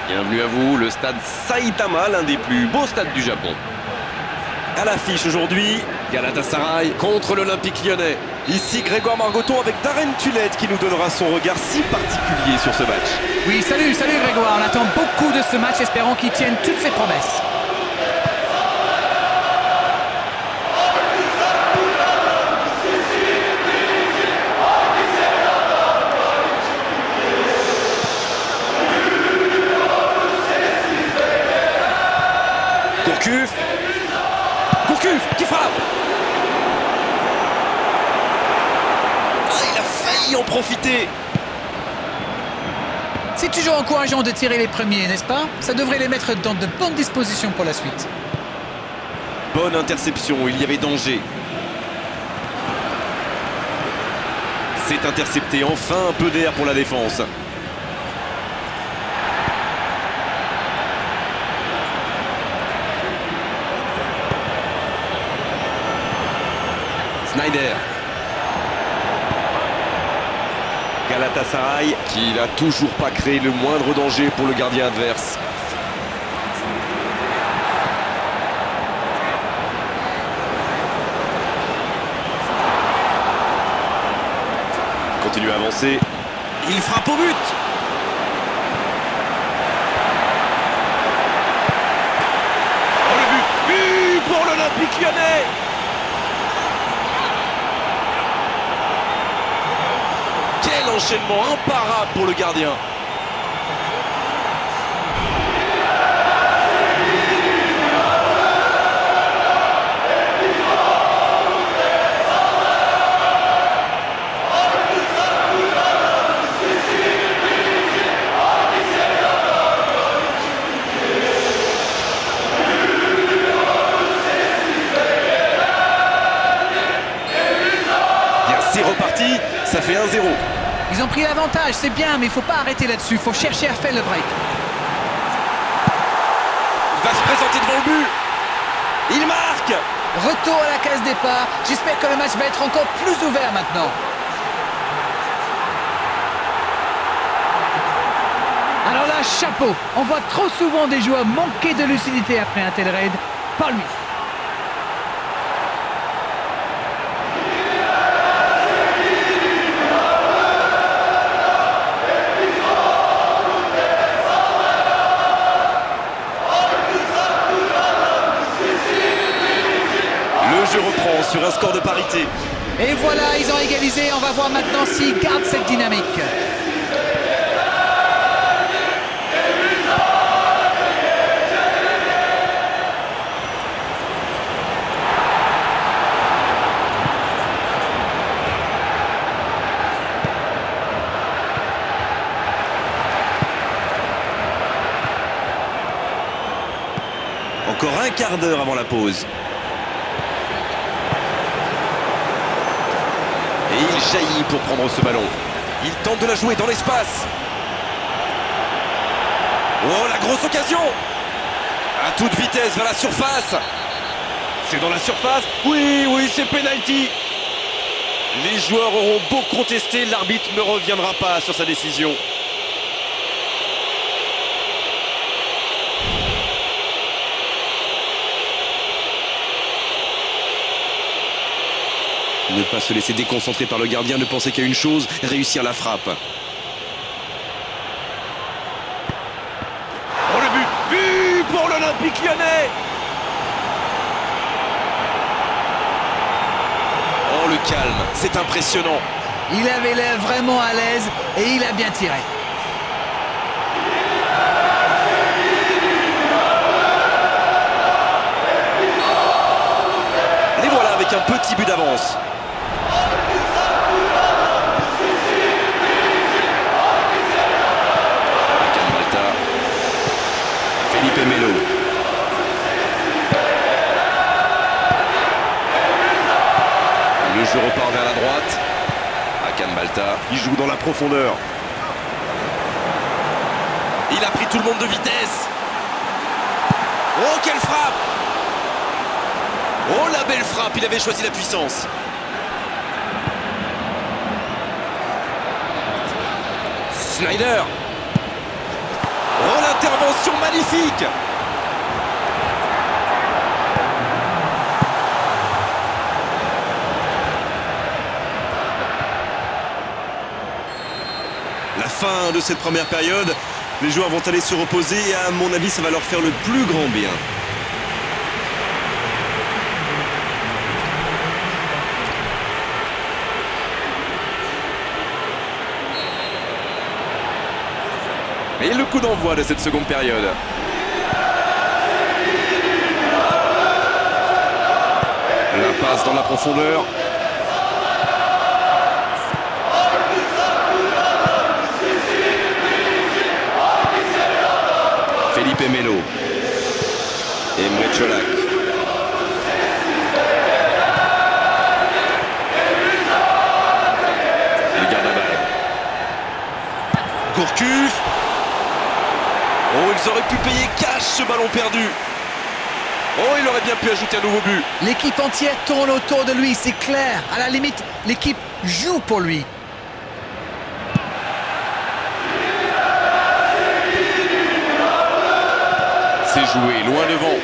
Bienvenue à vous, le stade Saitama, l'un des plus beaux stades du Japon. À l'affiche aujourd'hui, Galatasaray contre l'Olympique Lyonnais. Ici Grégoire Margoton avec Darren Tulette qui nous donnera son regard si particulier sur ce match. Oui, salut Grégoire, on attend beaucoup de ce match, espérons qu'il tienne toutes ses promesses. Gourcuff qui frappe. Il a failli en profiter. C'est toujours encourageant de tirer les premiers, n'est-ce pas? Ça devrait les mettre dans de bonnes dispositions pour la suite. Bonne interception, il y avait danger. C'est intercepté, enfin un peu d'air pour la défense. Snyder. Galatasaray qui n'a toujours pas créé le moindre danger pour le gardien adverse. Continue à avancer. Il frappe au but. Oh le but. But pour l'Olympique Lyonnais. Quel enchaînement imparable pour le gardien. Bien, c'est reparti, ça fait 1-0. Ils ont pris l'avantage, c'est bien, mais il ne faut pas arrêter là-dessus, il faut chercher à faire le break. Il va se présenter devant le but. Il marque. Retour à la case départ, j'espère que le match va être encore plus ouvert maintenant. Alors là, chapeau, on voit trop souvent des joueurs manquer de lucidité après un tel raid, pas lui. Le jeu reprend sur un score de parité. Et voilà, ils ont égalisé, on va voir maintenant s'ils gardent cette dynamique. Encore un quart d'heure avant la pause. Et il jaillit pour prendre ce ballon. Il tente de la jouer dans l'espace. Oh, la grosse occasion! À toute vitesse vers la surface. C'est dans la surface. Oui, c'est penalty. Les joueurs auront beau contester, l'arbitre ne reviendra pas sur sa décision. Ne pas se laisser déconcentrer par le gardien, ne penser qu'à une chose, réussir la frappe. Oh le but! But pour l'Olympique Lyonnais! Oh le calme, c'est impressionnant. Il avait l'air vraiment à l'aise et il a bien tiré. Les voilà avec un petit but d'avance. Felipe Melo. Le jeu repart vers la droite. Hakan Balta, il joue dans la profondeur. Il a pris tout le monde de vitesse. Oh, quelle frappe! Oh, la belle frappe, il avait choisi la puissance. Snyder. Oh, l'intervention magnifique! La fin de cette première période, les joueurs vont aller se reposer et à mon avis ça va leur faire le plus grand bien. Et le coup d'envoi de cette seconde période. La passe dans la profondeur. Felipe Melo. Emre Çolak. Il garde la balle. Gourcuff. Oh, ils auraient pu payer cash ce ballon perdu. Oh, il aurait bien pu ajouter un nouveau but. L'équipe entière tourne autour de lui, c'est clair. À la limite, l'équipe joue pour lui. C'est joué, loin devant.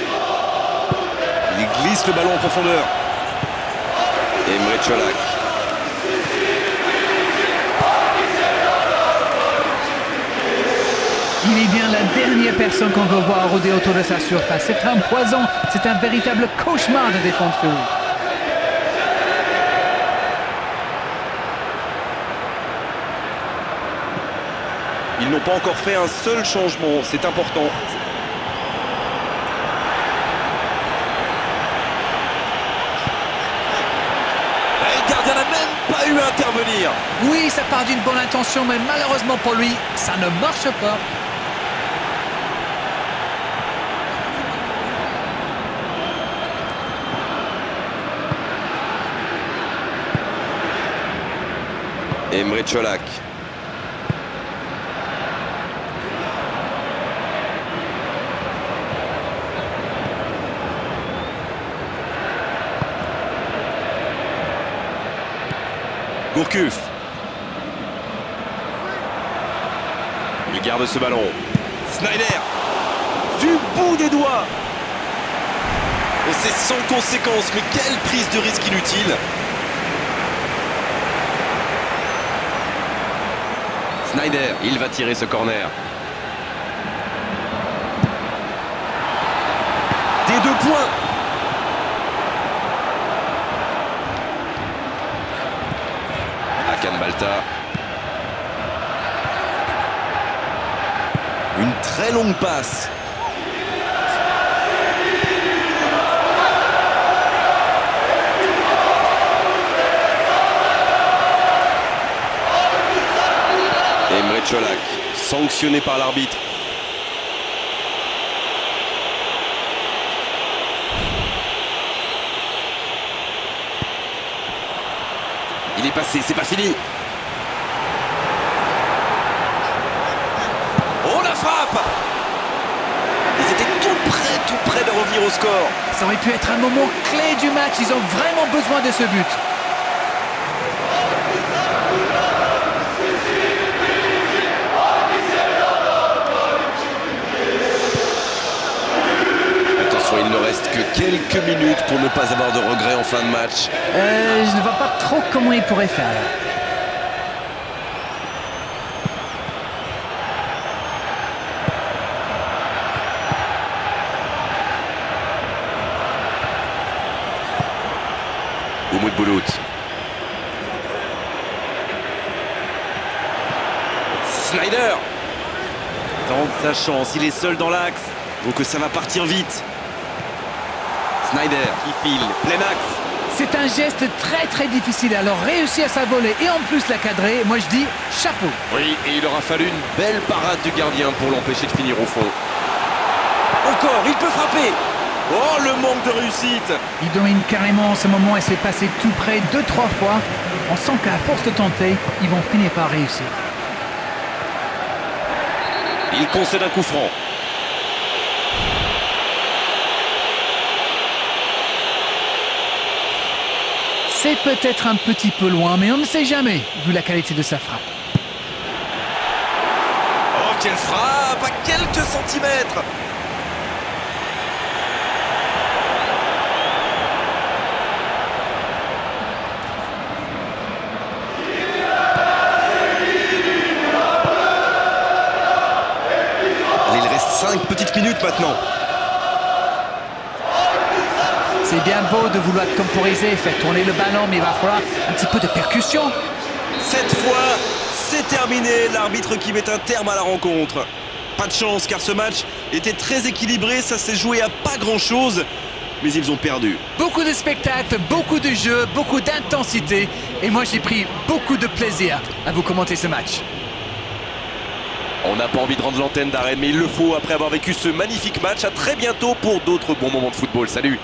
Il glisse le ballon en profondeur. Emre Çolak. Il est bien la dernière personne qu'on veut voir rôder autour de sa surface. C'est un poison, c'est un véritable cauchemar de défendre sur lui. Ils n'ont pas encore fait un seul changement, c'est important. Le gardien n'a même pas eu à intervenir. Oui, ça part d'une bonne intention, mais malheureusement pour lui, ça ne marche pas. Emre Çolak. Gourcuff. Il garde ce ballon. Sneijder. Du bout des doigts. Oh, c'est sans conséquence, mais quelle prise de risque inutile. Sneijder, il va tirer ce corner. Des 2 points. Hakan Balta. Une très longue passe. Emre Çolak, sanctionné par l'arbitre. Il est passé, c'est pas fini. Oh, la frappe! Ils étaient tout près de revenir au score. Ça aurait pu être un moment clé du match, ils ont vraiment besoin de ce but. Il ne reste que quelques minutes pour ne pas avoir de regrets en fin de match. Je ne vois pas trop comment il pourrait faire. Umut Bulut. Sneijder. Tente sa chance, il est seul dans l'axe. Donc ça va partir vite. Sneijder qui file, plein axe. C'est un geste très difficile, alors réussir à sa volée et en plus la cadrer, moi je dis chapeau. Oui, et il aura fallu une belle parade du gardien pour l'empêcher de finir au fond. Encore, il peut frapper. Oh, le manque de réussite. Il domine carrément en ce moment et c'est passé tout près 2-3 fois. On sent qu'à force de tenter, ils vont finir par réussir. Il concède un coup franc. C'est peut-être un petit peu loin, mais on ne sait jamais, vu la qualité de sa frappe. Oh, quelle frappe à quelques centimètres. Allez, il reste 5 petites minutes maintenant. C'est bien beau de vouloir temporiser, faire tourner le ballon, mais il va falloir un petit peu de percussion. Cette fois, c'est terminé. L'arbitre qui met un terme à la rencontre. Pas de chance car ce match était très équilibré, ça s'est joué à pas grand-chose, mais ils ont perdu. Beaucoup de spectacles, beaucoup de jeux, beaucoup d'intensité. Et moi, j'ai pris beaucoup de plaisir à vous commenter ce match. On n'a pas envie de rendre l'antenne d'Arène, mais il le faut après avoir vécu ce magnifique match. À très bientôt pour d'autres bons moments de football. Salut!